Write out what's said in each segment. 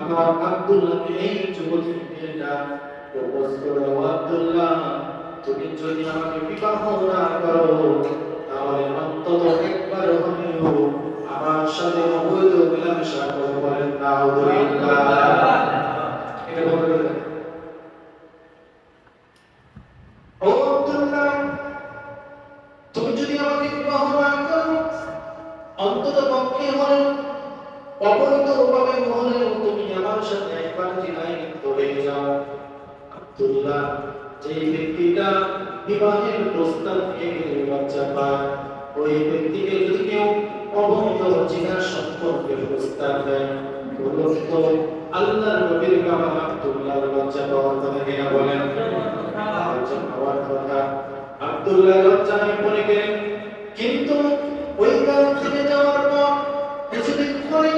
আমার আব্দুল্লাহকে এই যুবতী মেয়েটা প্রপোজ করলো, আব্দুল্লাহ তুমি যদি আমাকে বিবাহ না করো তাহলে অন্তত একবার হলেও আমার সাথে অবৈধ মেলামেশা করতে পারেন না। এটা বলতে ও আব্দুল্লাহ তুমি যদি আমাকে বিবাহ না করো অন্তত পক্ষে হলেও অবৈধভাবে হলেও তুমি আমার সাথে একবার জিনায় লিপ্ত হয়ে যাও। আব্দুল্লাহ যে ব্যক্তিটা বিবাহের প্রস্তাব নিয়ে গেলে বাচ্চা পায়, ওই ব্যক্তিকে যদি কেউ অবৈধ জিনার সম্পর্কে প্রস্তাব দেয় তো আল্লাহর নবীর কালাম আব্দুল্লাহর বাচ্চা পাওয়ার কথা কিনা বলেন? বাচ্চা পাওয়ার কথা। আব্দুল্লাহ লজ্জা হয়ে পড়ে গেলেন, কিন্তু ওই কাল থেকে যাওয়ার পর কিছুদিন পরে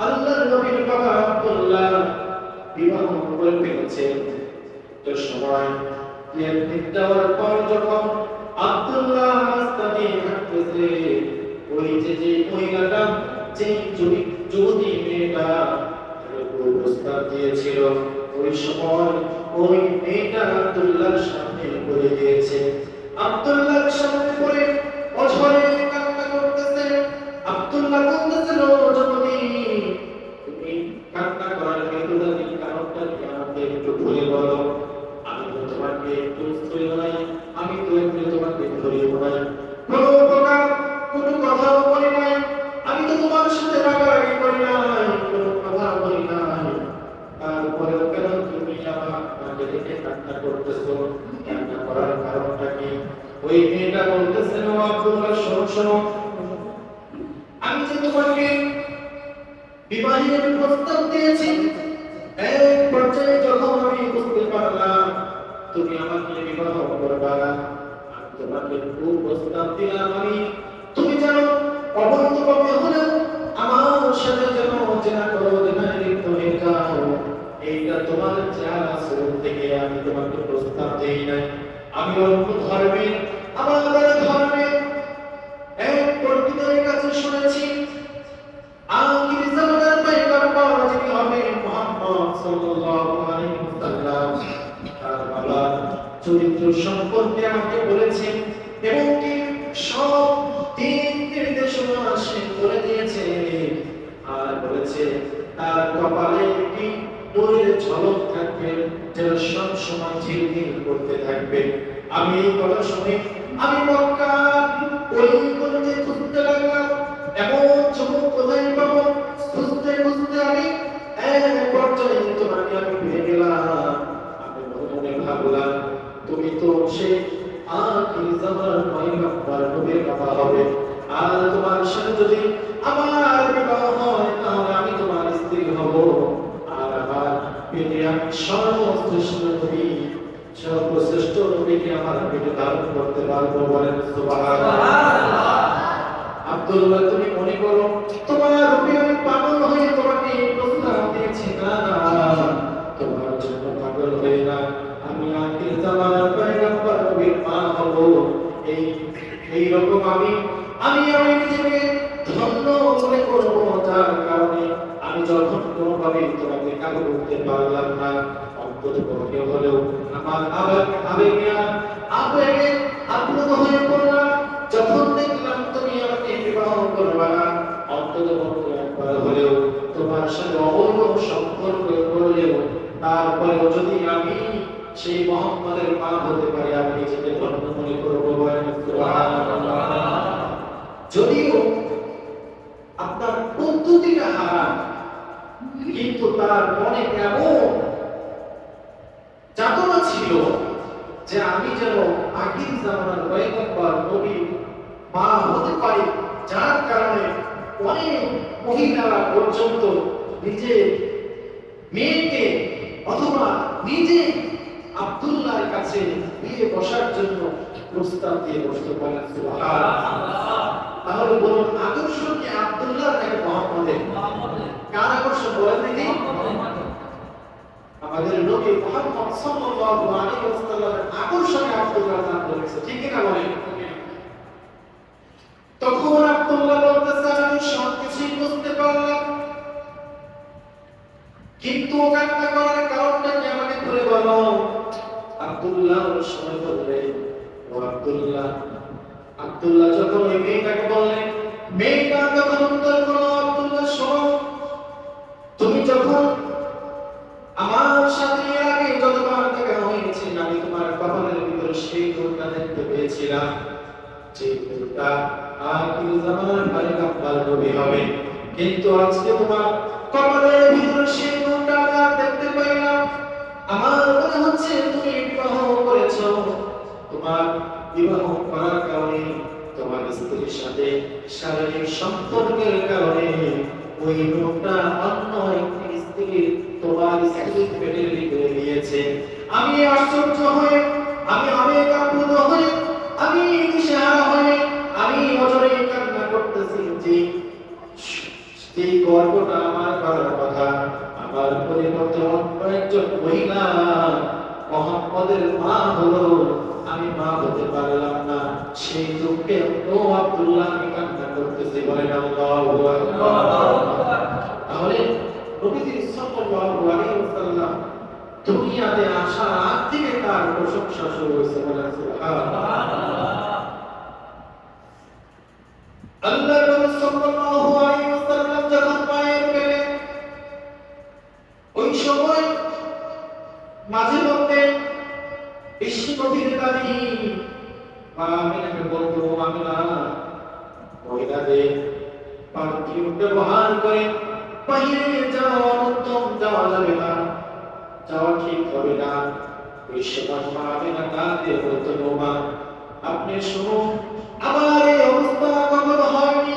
আল্লাহর নবীর বাবা আব্দুল্লাহ বিবাহ করে ফেলেছেন। তো সময় যাওয়ার পর যখন আব্দুল্লাহ রাস্তা দিয়ে হাঁটতেছে, ওই যে মহিলাটা, যে যুবতী মেয়েটা প্রস্তাব দিয়েছিল, ওই সময় ওই মেয়েটা আব্দুল্লাহর সামনে পড়ে গিয়েছে। আব্দুল্লাহর সামনে পড়ে অঝরে কান্না করতেছে। আব্দুল্লাহ বলতেছিল, যুবতী তুমি কান্না করার কারণটা কি আমাকে একটু বলে বলো? আমি তো তোমাকে একটু স্থির নাই, আমি তো একটু তোমাকে ধরিয়ে নাই, কোনো প্রকার কোনো কথাও বলি নাই, আমি তো তোমার সাথে রাগারাগি করি নাই, কোনো কথা বলি নাই, তারপরেও কেন তুমি আমাকে দেখে কান্না করতেছো? কান্না করার কারণটা কি? ওই মেয়েটা বলতেছিল, আব্দুল্লাহ শোনো শোনো, আমি যে তোমাকে বিবাহের প্রস্তাব দিয়েছি, এক পর্যায়ে যখন আমি বুঝতে পারলাম তুমি আমাকে বিবাহ করবা, আমি তোমাকে খুব প্রস্তাব দিলাম, আমি তুমি জানো অবৈধভাবে হলেও আমার সাথে যেন চেনা করো, জেনায় লিপ্ত হয়ে যাও, এইটা তোমার চেহারা স্বরূপ থেকে আমি তোমাকে প্রস্তাব দেই নাই। আমি অন্য ধর্মে, আমার ধর্মে এক পণ্ডিতের কাছে শুনেছি আখির জামানার পয়গম্বর যিনি হবেন মুহাম্মদ সাল্লাল্লাহু আলাইহি ওয়াসাল্লাম, তার বাবা চরিত্র সম্পর্কে আমাকে বলেছেন এবং কি সব দিন নির্দেশনা সে করে দিয়েছে, আর বলেছে তার কপালে একটি নূরের ঝলক থাকবে যেটা সব সময় ঝিলমিল করতে থাকবে। আমি এই কথা শুনে আমি মক্কা ওই কোণে খুঁজতে লাগলাম, এমন যুবক কোথায় পাবো? খুঁজতে খুঁজতে আমি এক পর্যায়ে তোমাকে আমি পেয়ে গেলাম। আমি মনে ভাবলাম তুমি তো সে আখির জামানার পয়গম্বর নবীর বাবা হবে, আর তোমার সাথে যদি আমার বিবাহ হয় তাহলে আমি তোমার স্ত্রী হব, আর আমার পেটে আমি সর্বশ্রেষ্ঠ নবী, সর্বশ্রেষ্ঠ নবীকে আমার পেটে ধারণ করতে পারবো। বলেন সুবহানাল্লাহ। আব্দুল্লাহ তুমি মনে করো তোমার রূপে আমি পাগল হয়ে তোমাকে প্রস্তাব দিয়েছি? না না, তোমার জন্য পাগল হয়ে না, আমি আখির জামানার পয়গম্বর নবীর মা হব, এই রকম আমি নিজেকে ধন্য মনে করব, যার কারণে আমি যখন কোনোভাবে তোমাকে কাবু করতে পারলাম না, অন্তত পক্ষে হলেও আমার আবেগে আপ্লুত হয়ে পড়লাম, যখন দেখলাম তুমি আমাকে বিবাহ করবা না, অন্তত পক্ষে একবার হলেও তোমার সাথে অবৈধ সম্পর্ক করলেও তারপরেও যদি আমি সেই মুহাম্মাদের মা হতে পারি, আমি নিজেকে ধন্য মনে করব। বলেন সুবহানাল্লাহ। যদিও আপনার পদ্ধতিটা হারাম, কিন্তু তার মনে এমন যাতনা ছিল যে আমি যেন আখির জামানার পয়গম্বর নবীর মা হতে পারি, যার কারণে অনেক মহিলারা পর্যন্ত নিজের মেয়েকে অথবা নিজে আব্দুল্লাহর কাছে বিয়ে বসার জন্য প্রস্তাব দিয়ে বসতে পারেন। সুবহানাল্লাহ। তাহলে বলুন আদর্শ কি আব্দুল্লাহর নাকি মুহাম্মাদের? কার আদর্শ বলেন দেখি? আমাদের নবী মুহাম্মদ সাল্লাল্লাহু আলাইহি ওয়াসাল্লামের আদর্শকে আব্দুল্লাহ নাম করেছে, ঠিক কি না বলেন? তখন আব্দুল্লাহ বলতেছে আমি সবকিছু বুঝতে পারলাম, কিন্তু কান্না করার কারণটা কি আমাকে খুলে বলো। আব্দুল্লাহ সময় বললেন, ও আব্দুল্লাহ। আব্দুল্লাহ যখন ওই মেয়েটাকে বললেন, মেয়েটা তখন উত্তর করলো, আব্দুল্লাহ শোনো, তুমি যখন আমার সাথে এর আগে যতবার দেখা হয়েছে আমি তোমার কপালের ভিতরে সেই নূরটা দেখতে পেয়েছিলাম, যে নূরটা আখির জামানার পয়গম্বর নবী হবে। কিন্তু আজকে তোমার কপালের ভিতরে সেই নূরটা আর দেখতে পাই না। আমার মনে হচ্ছে তুমি বিবাহ করেছো। তোমার বিবাহ করার কারণে, তোমার স্ত্রীর সাথে শারীরিক সম্পর্কের কারণে ওই নূরটা অন্য একটি স্ত্রীর, তোমার স্ত্রীর পেটের ভিতরে দিয়েছে। আমি আশ্চর্য হয়ে, আমি আবেগাপ্লুত হয়ে, আমি দিশেহারা হয়ে, আমি অজরে কান্না করতেছি যে গর্বটা আমার করার কথা, আমার পরিবর্তে অন্য একজন মহিলা মুহাম্মদের মা হলো, আমি মা হতে পারলাম না। সেই দুঃখে ও আব্দুল্লাহ আমি কান্না করতেছি, বলেন আল্লাহু আকবার। তাহলে নবীজি সাল্লাল্লাহু আলাইহি ওয়াসাল্লাম দুনিয়াতে আসার আগ থেকে তার প্রশংসা শুরু হয়েছে, বলেন সুবহানাল্লাহ। আল্লাহ রাসূল সাল্লাল্লাহু আলাইহি ওয়াসাল্লাম যখন মায়ের পেটে, ওই সময় মাঝে মধ্যে বিশ্বনবীর দাদি মা আমিনাকে বলতো, আমিনা, মহিলাদের পারফিউম ব্যবহার করে বাইরে যাওয়া উত্তম, যাওয়া যাবে না, যাওয়া ঠিক হবে না। ওই সময় মা আমিনা কাঁদতে বলতো, মা আপনি শুনুন, আমার এই অবস্থা কখনো হয়নি,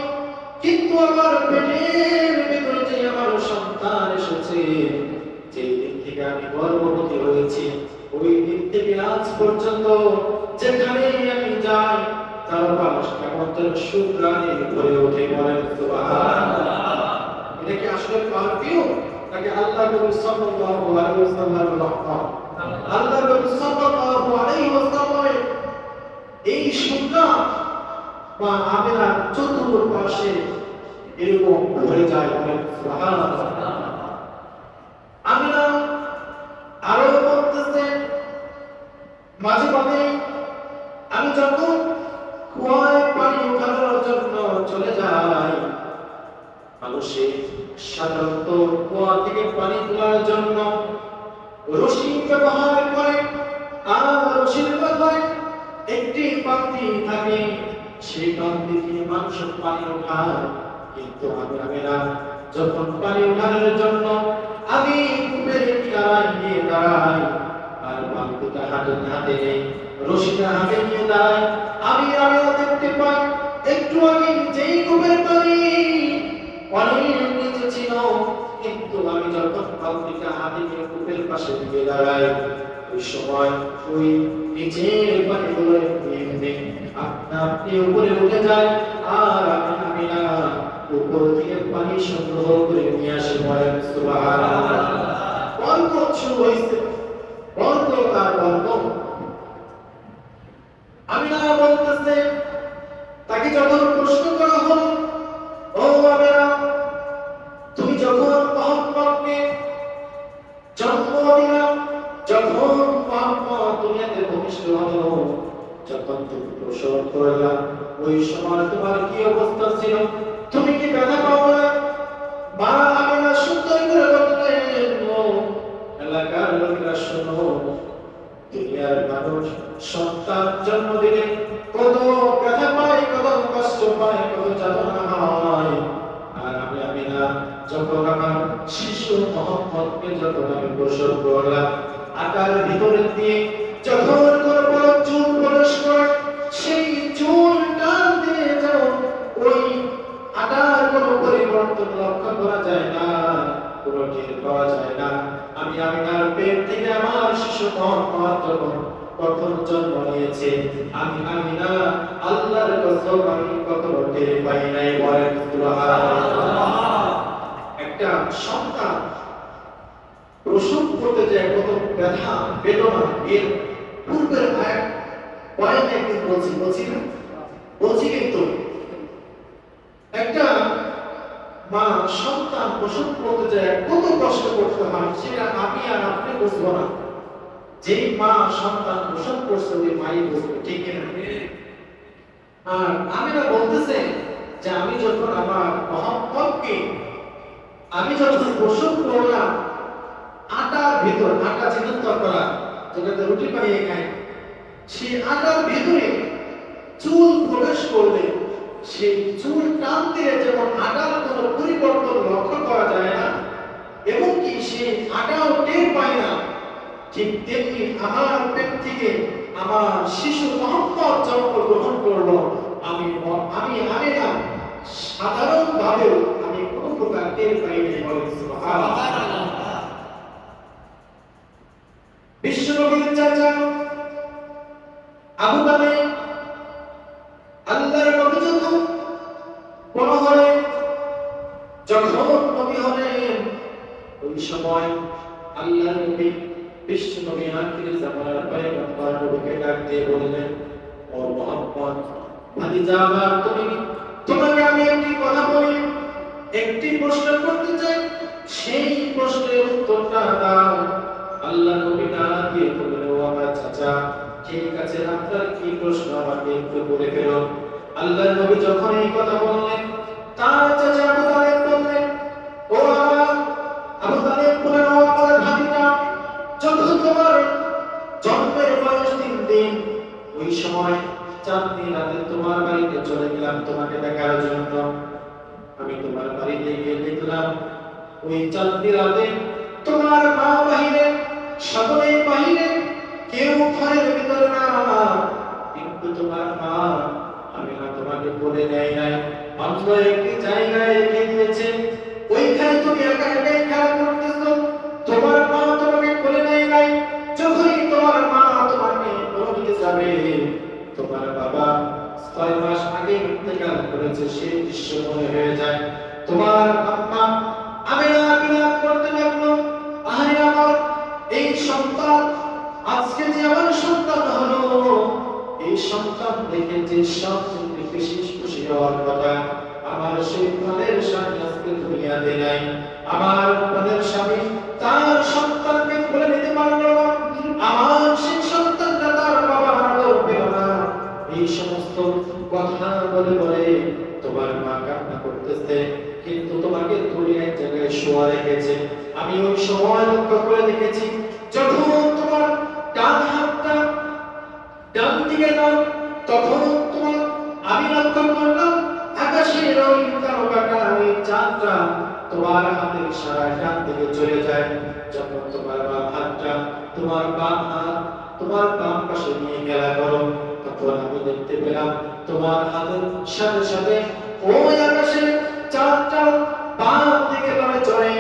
কিন্তু আমার পেটের ভিতরে যে আমার সন্তান এসেছে, যে দিন থেকে আমি গর্ভবতী হয়েছি, ওই দিন থেকে আজ পর্যন্ত যেখানে আমি যাই তার মানুষটা আমাদের সুগ্রাণে ভরে ওঠে, বলেন সুবহানাল্লাহ। এটা কি আসলে পারফিউম নাকি আল্লাহ নবী সাল্লাল্লাহু আলাইহি ওয়াসাল্লামের রহমত? আল্লাহ নবী সাল্লাল্লাহু আলাইহি ওয়াসাল্লামের এই সুগ্রাণ মা আমিনার চতুর্পাশে এরকম ভরে যায়, বলেন সুবহানাল্লাহ। আমিনা আরো বলতেছে, মাঝে মাঝে আমি যখন কুয়ায় পানি উঠানোর জন্য চলে যাই, মানুষে সাধারণত কুয়া থেকে পানি তোলার জন্য রশি ব্যবহার করে, আর রশির মাথায় একটি পাত্তি থাকে, সেই পাত্তি দিয়ে মানুষ পানি ওঠায়। কিন্তু আমিনা যখন পানি উঠানোর জন্য আমি কূপের কিনারায় গিয়ে দাঁড়াই, আর পাত্তিটা হাতে নেই, রশিটা হাতে নিয়ে দাঁড়াই, আমি দেখতে পাই একটু আগে যেই কূপের পানি অনেক নিচে ছিল, কিন্তু আমি যখন পাত্তিটা হাতে নিয়ে কূপের পাশে গিয়ে দাঁড়াই, ওই সময় ওই নিচের পানিগুলো এমনি আপনা আপনি উপরে উঠে যায়, আর আমি না উপর থেকে পানি সংগ্রহ করে নিয়ে আসি, বলেন সুবহানাল্লাহ। বরকত শুরু হয়েছে, বরকত আর বরকত। আমি না বলতেছে, তাকে যখন প্রশ্ন করা হলো, ও আমিনা, তুমি যখন মুহাম্মদকে জন্ম দিলা, যখন মুহাম্মদ দুনিয়াতে ভূমিষ্ঠ হলো, যখন তুমি প্রসব করলা, ওই সময় তোমার কি অবস্থা ছিল? তুমি কি ব্যথা পাও না? মা আমিনা সুন্দর করে বললেন, ও এলাকার লোকেরা শোনো, দুনিয়ার মানুষ সন্তান জন্ম দিলে কত ব্যথা পায়, কত কষ্ট পায়, কত যাতনা হয়। আর আমিনা যখন আমার শিশু মুহাম্মদকে যখন আমি প্রসব করলাম, আকার ভিতরে দিয়ে যখন কোন বড় চুল প্রবেশ করে, সেই চুল টান দিয়ে যাও, ওই আকার কোনো পরিবর্তন লক্ষ্য করা যায় না, কোনো টের পাওয়া যায় না। আমি আমিনার পেট থেকে আমার শিশু মুহাম্মদ যখন প্রথম জন্ম নিয়েছে, আমি আমিনা আল্লাহর কসম আমি কখনো টের পাই নাই, বলেন সুবহানাল্লাহ। একটা সন্তান প্রসব করতে যায় কত ব্যথা বেদনা, এর পূর্বের পয়েন্ট একদিন বলছি না, বলছি কিন্তু একটা মা সন্তান প্রসব করতে যায় কত কষ্ট করতে হয় সেটা আমি আর আপনি বুঝবো না, যে মা সন্তান প্রসব করছে ওই মাই বুঝবে, ঠিক কিনা? আর আমিরা বলতেছে যে আমি যখন আমার মোহাম্মদকে আমি যখন প্রসব করলাম, আটার ভিতর, আটা চিহ্নিত করা যেটাতে রুটি বানিয়ে খাই, সেই আটার ভিতরে চুল প্রবেশ করবে, সেই চুল টান দিয়ে যেমন আটার কোনো পরিবর্তন লক্ষ্য করা যায় না এবং কি সেই আটাও টের পায় না, ঠিক তেমনি আমার পেট থেকে আমার শিশু মোহাম্মদ জন্মগ্রহণ করলো, আমি না সাধারণ ভাবেও আমি কোনো প্রকার টের পাইনি। বলেন সুবহানাল্লাহ। বিশ্বনবীর চাচা আবু তালেব আল্লাহর নবী যখন বড় হলেন, যখন নবী হলেন, ওই সময় আল্লাহর নবী বিশ্বনবী আখির জামানার পয়গম্বর নবীকে ডাক দিয়ে বললেন, ও মুহাম্মদ, ভাতিজা আমার, তোমাকে আমি একটি কথা বলি, একটি প্রশ্ন করতে চাই, সেই প্রশ্নের উত্তরটা দাও। আল্লাহ নবী ডাক দিয়ে বললেন, ও আমার চাচা, ঠিক আছে, আপনার কি প্রশ্ন আমাকে একটু বলে ফেলুন। আল্লাহর নবী যখন এই কথা বললেন, তার চাচা আবু তালেব বললেন, ও আবু তালেব বললেন, ও আমার ভাতিজা, যখন তোমার জন্মের বয়স 3 দিন, ওই সময় চাঁদনি রাতে তোমার বাড়িতে চলে গেলাম তোমাকে দেখার জন্য। আমি তোমার বাড়িতে গিয়ে দেখলাম ওই চাঁদনি রাতে তোমার মা বাহিরে, সকলেই বাহিরে, কেউ ঘরের ভিতরে না, কিন্তু তোমার মা আমি না তোমাকে বলে নেয় নাই, অন্য একটি জায়গায় রেখে দিয়েছে, ওইখানে তুমি একা একাই খেলা করতেছো, তোমার মা তোমাকে বলে নেয় নাই। যখনই তোমার মা তোমাকে বলে নিয়ে যাবে, তোমার বাবা 6 মাস আগে ইন্তেকাল করেছে, সেই দৃশ্য মনে হয়ে যায়। তোমার আম্মা আমিনা করতে লাগলো, আরে আমার এই সন্তান, আজকে যে আমার সন্তান হলো, এই সন্তান দেখে যে সবচেয়ে বেশি খুশি হওয়ার কথা, আমার সেই প্রাণের স্বামী আজকে দুনিয়াতে নাই, আমার প্রাণের স্বামী তার সন্তানকে বলে নিতে পারলো না, আমার সেই সন্তানটা তার বাবার আদর পেল না, এই সমস্ত কথা বলে বলে তোমার মা কান্না করতেছে, কিন্তু তোমাকে তুলে এক জায়গায় শোয়া রেখেছে। আমি ওই সময় লক্ষ্য করে দেখেছি, যখন তোমার ডান হাতটা ডান দিকে নাও, তখন তোমার আমি লক্ষ্য করলাম আকাশের ওই তারকাটা, ওই চাঁদটা তোমার হাতের ইশারায় ডান দিকে চলে যায়। যখন তোমার বাম হাতটা, তোমার বাম হাত তোমার বাম পাশে নিয়ে খেলা করো, তখন আমি দেখতে পেলাম তোমার হাতের সাথে সাথে ওই আকাশে চাঁদটা বাম দিকে নড়ে চড়ে।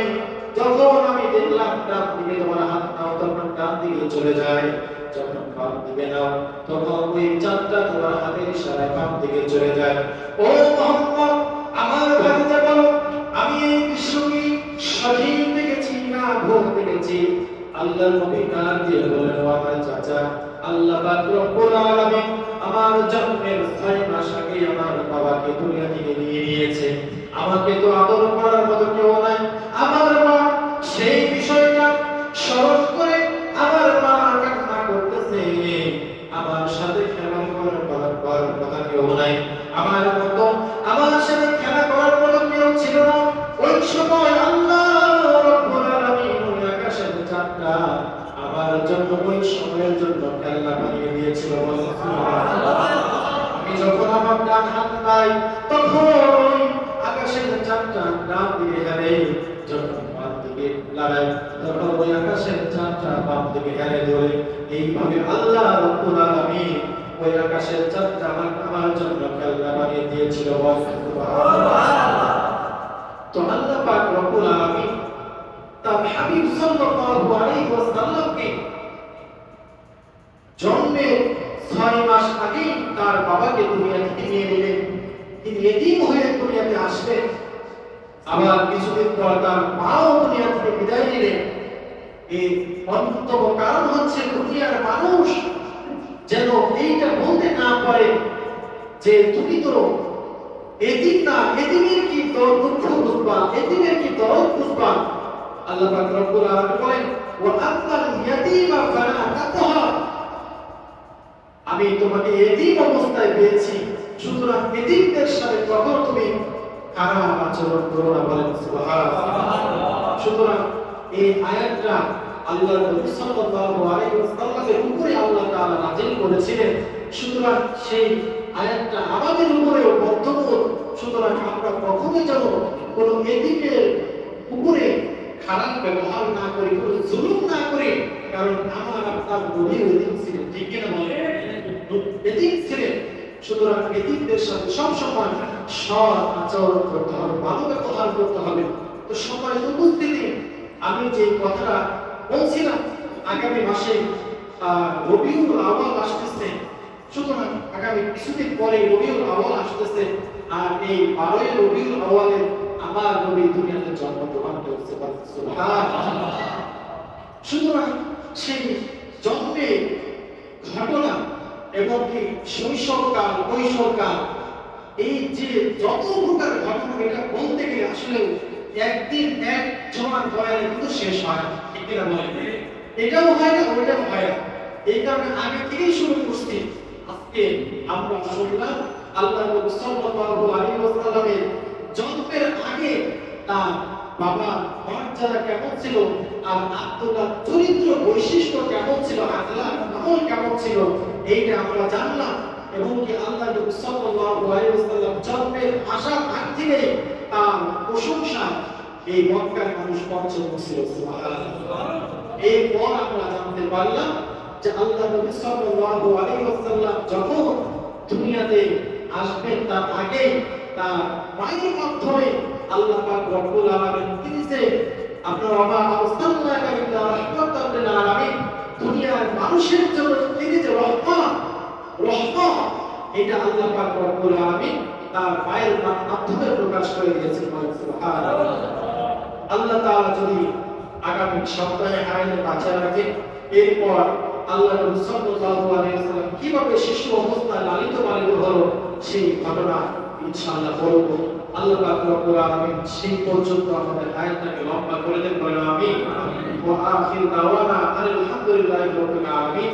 যখন আমি দেখলাম ডান দিকে তোমার হাত নাও, তখন ডান দিকে চলে যায়, যখন বাম দিকে নাও, তখন ওই চাঁদটা তোমার হাতের ইশারায় বাম দিকে চলে যায়। ও মুহাম্মদ, আমার ভাতিজা বলো, আমি এই দৃশ্যকে সঠিক দেখেছি না ভুল দেখেছি? আল্লাহর নবী ডাক দিয়ে বললেন, ও আমার চাচা, আল্লাহ পাক রব্বুল আলামিন আমার জন্মের 6 মাস আগে আমার বাবাকে দুনিয়া থেকে নিয়ে নিয়েছে, আমাকে তো আদর করার মতো কেউ নাই। আমার মা সেই বিষয়টা স্মরণ করে আমার মা কান্না করতেছে, আমার সাথে খেলা করার কথা কেউ নাই, আমার মতো আমার সাথে খেলা করার মতো কেউ ছিল না। ওই সময় আল্লাহ রব্বুল আলামিন ওই আকাশের চাঁদটা আমার জন্য ওই সময়ের জন্য খেলনা বানিয়ে দিয়েছিল। আমি যখন আমার ডান হাত নাই, তখন ওই আকাশের চাঁদটা ডান দিকে হেলে, যখন বাম দিকে লড়াই, তখন ওই আকাশের চাঁদটা বাম দিকে হেলে ধরে। এইভাবে আল্লাহ রব্বুল আলামিন ওই আকাশের চাঁদটা আমার জন্য খেলনা বানিয়ে দিয়েছিল। তো আল্লাহ পাক রব্বুল আলামিন তার হাবিব সাল্লাল্লাহু আলাইহি ওয়াসাল্লামকে জন্মের 6 মাস আগে তার বাবাকে দুনিয়া থেকে নিয়ে নিলেন, তিনি এতিম হয়ে দুনিয়াতে আসলেন। আবার কিছুদিন পর তার মাও দুনিয়া থেকে বিদায় নিলেন। এই অন্যতম কারণ হচ্ছে দুনিয়ার মানুষ যেন এইটা বলতে না পারে যে তুমি তো এতিম না, এতিমের কি দুঃখ বুঝবা, এতিমের কি দরদ বুঝবা। আল্লাহ পাক রব্বুল আলামিন বলেন ওয়া আম্মাল ইয়াতীমা ফালা তাকহার, আমি তোমাকে এতিম অবস্থায় পেয়েছি, সুতরাং এতিমদের সাথে কখনো তুমি খারাপ আচরণ করো না। বলেন সুবহানাল্লাহ। সুতরাং এই আয়াতটা আল্লাহর নবী সাল্লাল্লাহু আলাইহি ওয়াসাল্লামের উপরে আল্লাহ তাআলা নাযিল করেছিলেন। সুতরাং সেই আয়াতটা আমাদের উপরেও বর্তমান। সুতরাং আমরা কখনোই যেন কোনো এতিমের উপরে খারাপ ব্যবহার না করি, কোনো জুলুম না করি। কারণ আমার আপনার নবী এতিম ছিলেন, ঠিক কিনা বলেন? এতিম ছিলেন। সুতরাং এতিমদের সাথে সবসময় সৎ আচরণ করতে হবে, ভালো ব্যবহার করতে হবে। তো সময় উপস্থিতি, আমি যে কথাটা বলছিলাম আগামী মাসে রবিউল আউয়াল আসতেছে। সুতরাং আগামী কিছুদিন পরে রবিউল আউয়াল আসতেছে। আর এই 12 রবিউল আউয়ালে আমার নবী দুনিয়াতে জন্মগ্রহণ করেছে। সুবহানাল্লাহ। সুতরাং সেই জন্মের ঘটনা এবং কি শৈশবকাল, কৈশোরকাল, এই যে যত প্রকার ঘটনা, এটা বলতে গেলে আসলে একদিন এক জমান বয়ানে কিন্তু শেষ হয় না, ঠিক কিনা বলেন? এটাও হয় না, ওইটাও হয় না। এই কারণে আগে থেকেই শুরু করছি। আজকে আমরা শুনলাম আল্লাহ নবী সাল্লাল্লাহু আলাইহি ওয়াসাল্লামের জন্মের আগে তার বাবা মর্যাদা কেমন ছিল, আর আব্দুল্লাহ চরিত্র বৈশিষ্ট্য কেমন ছিল, আখলাক আমল কেমন ছিল, এইটা আমরা জানলাম। এবং কি আল্লাহ নবী সাল্লাল্লাহু আলাইহি ওয়াসাল্লাম জন্মের আসার আগ থেকে তার প্রশংসা এই মক্কার মানুষ পছন্দ ছিল। সুবহানাল্লাহ। এরপর আমরা জানতে পারলাম যে আল্লাহ নবী সাল্লাল্লাহু আলাইহি ওয়াসাল্লাম যখন দুনিয়াতে আসবেন তার আগে তার মায়ের মাধ্যমে আল্লাহ পাক রব্বুল আলামিন তিনি যে আপনার ওয়া আরসালনাকা ইল্লা রাহমাতাল লিল আলামিন, দুনিয়ার মানুষের জন্য তিনি যে রহমত, এটা আল্লাহ পাক রব্বুল আলামিন তার মায়ের মাধ্যমে প্রকাশ করে দিয়েছেন। সুবহানাল্লাহ। আল্লাহ তাআলা যদি আগামী সপ্তাহে আইনে বাঁচা রাখেন, এরপর আল্লাহ নবী সাল্লাল্লাহু আলাইহি ওয়াসাল্লাম কিভাবে শিশু অবস্থায় লালিত পালিত হলো সেই ঘটনা ইনশাআল্লাহ বলব। আল্লাহ পাক রব্বুল আলামিন সেই পর্যন্ত আমাদের হায়াতটাকে লম্বা করে দেন, বলেন আমিন। ওয়া আখির দাওয়ানা আলহামদুলিল্লাহি রাব্বিল আলামিন।